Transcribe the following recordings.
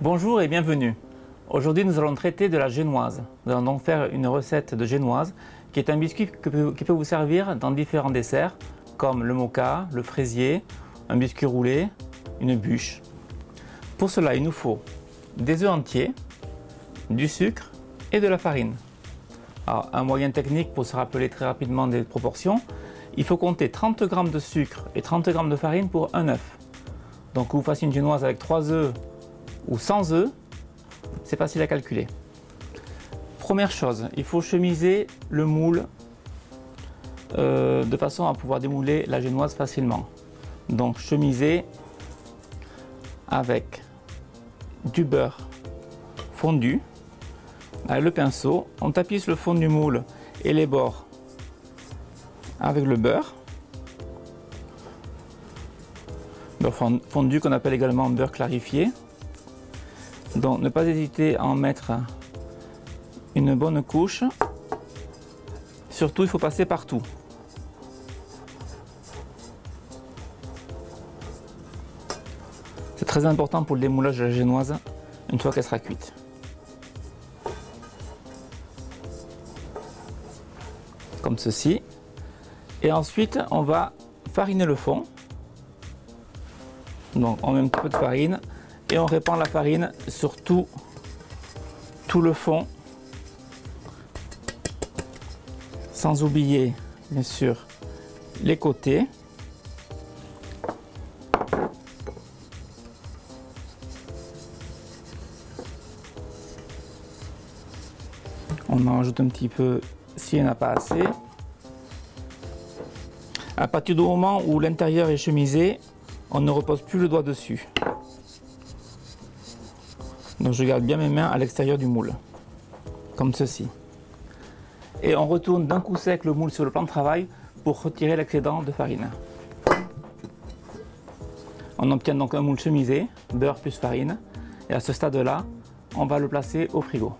Bonjour et bienvenue. Aujourd'hui nous allons traiter de la génoise. Nous allons donc faire une recette de génoise qui est un biscuit qui peut vous servir dans différents desserts comme le moka, le fraisier, un biscuit roulé, une bûche. Pour cela il nous faut des œufs entiers, du sucre et de la farine. Alors, un moyen technique pour se rappeler très rapidement des proportions, il faut compter 30 g de sucre et 30 g de farine pour un œuf. Donc que vous fassiez une génoise avec 3 œufs ou sans œufs, c'est facile à calculer. Première chose, il faut chemiser le moule de façon à pouvoir démouler la génoise facilement. Donc chemiser avec du beurre fondu. Avec le pinceau, on tapisse le fond du moule et les bords avec le beurre. Beurre fondu qu'on appelle également beurre clarifié. Donc ne pas hésiter à en mettre une bonne couche. Surtout il faut passer partout. C'est très important pour le démoulage de la génoise une fois qu'elle sera cuite. Comme ceci. Et ensuite on va fariner le fond. Donc on met un petit peu de farine et on répand la farine sur tout le fond, sans oublier bien sûr les côtés. On en rajoute un petit peu s'il n'y en a pas assez. À partir du moment où l'intérieur est chemisé, on ne repose plus le doigt dessus. Donc je garde bien mes mains à l'extérieur du moule, comme ceci. Et on retourne d'un coup sec le moule sur le plan de travail pour retirer l'excédent de farine. On obtient donc un moule chemisé, beurre plus farine. Et à ce stade-là, on va le placer au frigo.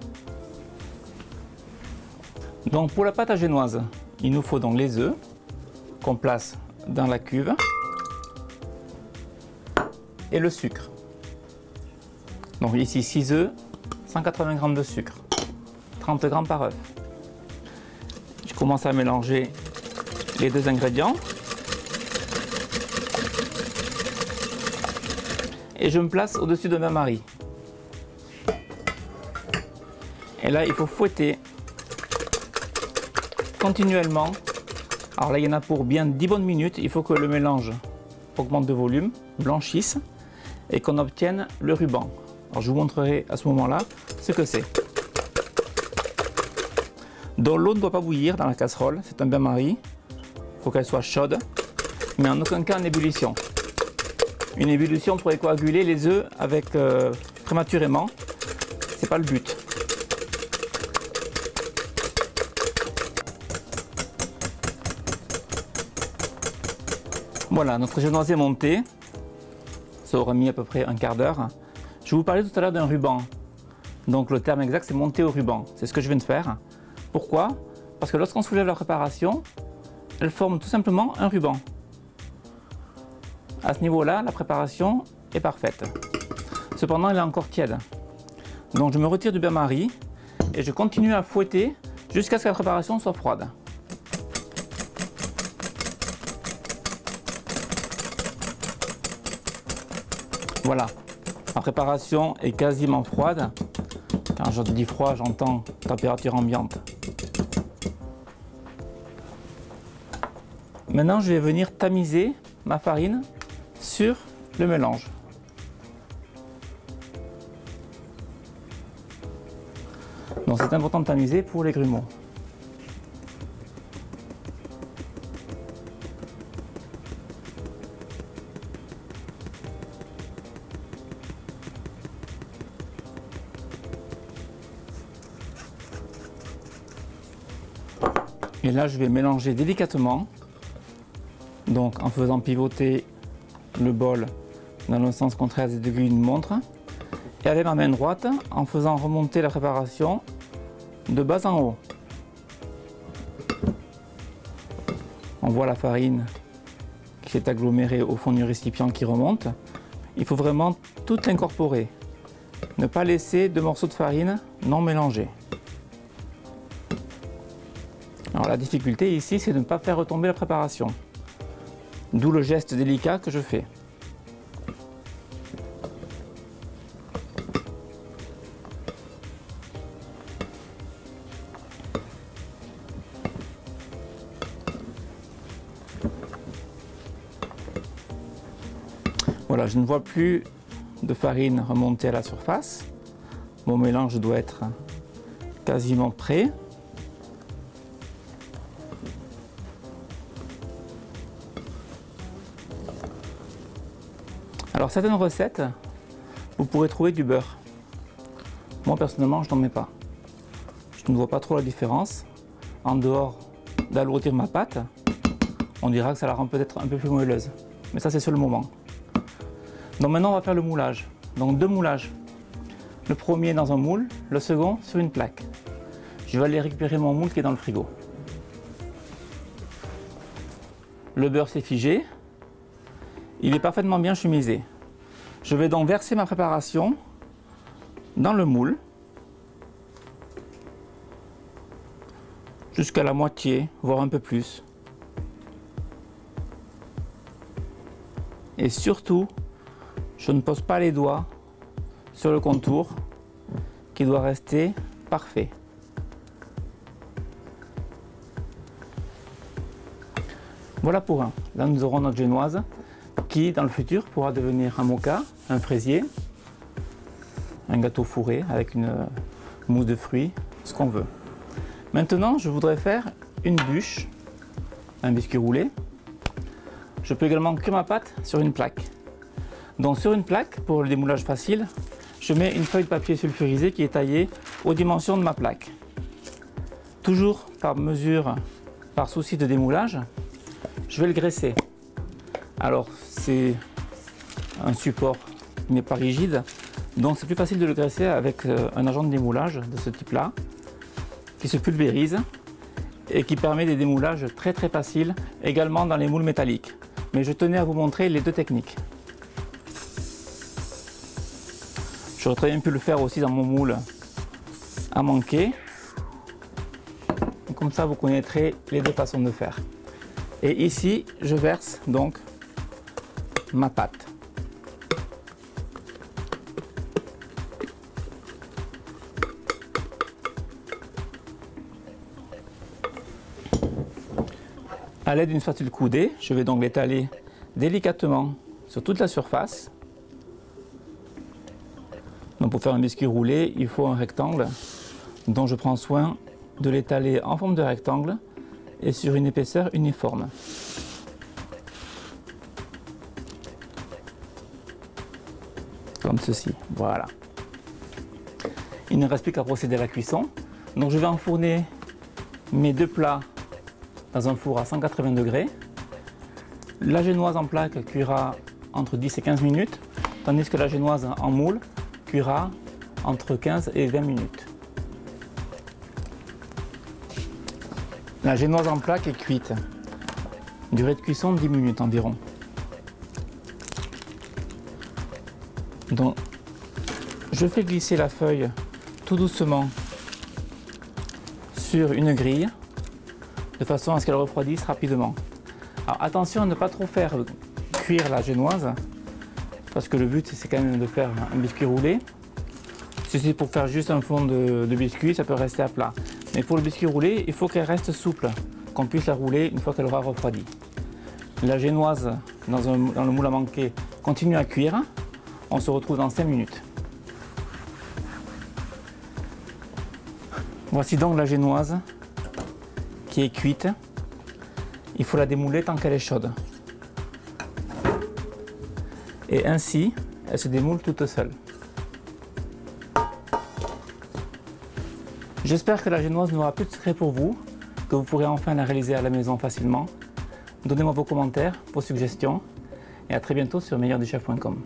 Donc pour la pâte à génoise, il nous faut donc les œufs qu'on place dans la cuve et le sucre. Donc ici 6 œufs, 180 g de sucre, 30 g par œuf. Je commence à mélanger les deux ingrédients. Et je me place au-dessus de ma bain-marie. Et là il faut fouetter continuellement. Alors là il y en a pour bien 10 bonnes minutes. Il faut que le mélange augmente de volume, blanchisse et qu'on obtienne le ruban. Alors je vous montrerai à ce moment-là ce que c'est. Donc l'eau ne doit pas bouillir dans la casserole, c'est un bain-marie. Il faut qu'elle soit chaude, mais en aucun cas en ébullition. Une ébullition pourrait coaguler les œufs avec prématurément. C'est pas le but. Voilà, notre génoise est montée. Ça aura mis à peu près un quart d'heure. Je vous parlais tout à l'heure d'un ruban. Donc le terme exact c'est monter au ruban. C'est ce que je viens de faire. Pourquoi? Parce que lorsqu'on soulève la préparation, elle forme tout simplement un ruban. À ce niveau-là, la préparation est parfaite. Cependant, elle est encore tiède. Donc je me retire du bain-marie et je continue à fouetter jusqu'à ce que la préparation soit froide. Voilà. La préparation est quasiment froide. Quand je dis froid, j'entends température ambiante. Maintenant, je vais venir tamiser ma farine sur le mélange. Donc c'est important de tamiser pour les grumeaux. Et là, je vais mélanger délicatement, donc en faisant pivoter le bol dans le sens contraire des aiguilles d'une montre, et avec ma main droite, en faisant remonter la préparation de bas en haut. On voit la farine qui est agglomérée au fond du récipient qui remonte. Il faut vraiment tout incorporer. ne pas laisser 2 morceaux de farine non mélangés. Alors la difficulté ici, c'est de ne pas faire retomber la préparation. D'où le geste délicat que je fais. Voilà, je ne vois plus de farine remonter à la surface. Mon mélange doit être quasiment prêt. Alors certaines recettes, vous pourrez trouver du beurre. Moi personnellement, je n'en mets pas. Je ne vois pas trop la différence. En dehors d'alourdir ma pâte, on dira que ça la rend peut-être un peu plus moelleuse. Mais ça, c'est sur le moment. Donc maintenant, on va faire le moulage. Donc 2 moulages. Le premier dans un moule, le second sur une plaque. Je vais aller récupérer mon moule qui est dans le frigo. Le beurre s'est figé. Il est parfaitement bien chemisé. Je vais donc verser ma préparation dans le moule jusqu'à la moitié, voire un peu plus. Et surtout, je ne pose pas les doigts sur le contour qui doit rester parfait. Voilà pour un. Là, nous aurons notre génoise qui, dans le futur, pourra devenir un moka, un fraisier, un gâteau fourré avec une mousse de fruits, ce qu'on veut. Maintenant, je voudrais faire une bûche, un biscuit roulé. Je peux également cuire ma pâte sur une plaque. Donc sur une plaque, pour le démoulage facile, je mets une feuille de papier sulfurisé qui est taillée aux dimensions de ma plaque. Toujours par mesure, par souci de démoulage, je vais le graisser. Alors c'est un support qui n'est pas rigide, donc c'est plus facile de le graisser avec un agent de démoulage de ce type-là, qui se pulvérise et qui permet des démoulages très faciles, également dans les moules métalliques. Mais je tenais à vous montrer les 2 techniques. J'aurais très bien pu le faire aussi dans mon moule à manquer. Comme ça, vous connaîtrez les 2 façons de faire. Et ici, je verse donc ma pâte. À l'aide d'une spatule coudée, je vais donc l'étaler délicatement sur toute la surface. Donc pour faire un biscuit roulé, il faut un rectangle dont je prends soin de l'étaler en forme de rectangle et sur une épaisseur uniforme. Comme ceci, voilà. Il ne reste plus qu'à procéder à la cuisson. Donc je vais enfourner mes 2 plats dans un four à 180 degrés. La génoise en plaque cuira entre 10 et 15 minutes, tandis que la génoise en moule cuira entre 15 et 20 minutes. La génoise en plaque est cuite. Durée de cuisson 10 minutes environ. Donc, je fais glisser la feuille tout doucement sur une grille de façon à ce qu'elle refroidisse rapidement. Alors attention à ne pas trop faire cuire la génoise parce que le but c'est quand même de faire un biscuit roulé. Si c'est pour faire juste un fond de biscuit, ça peut rester à plat. Mais pour le biscuit roulé, il faut qu'elle reste souple, qu'on puisse la rouler une fois qu'elle aura refroidi. La génoise dans le moule à manquer continue à cuire. On se retrouve dans 5 minutes. Voici donc la génoise qui est cuite. Il faut la démouler tant qu'elle est chaude. Et ainsi, elle se démoule toute seule. J'espère que la génoise n'aura plus de secret pour vous, que vous pourrez enfin la réaliser à la maison facilement. Donnez-moi vos commentaires, vos suggestions et à très bientôt sur meilleurdeschef.com.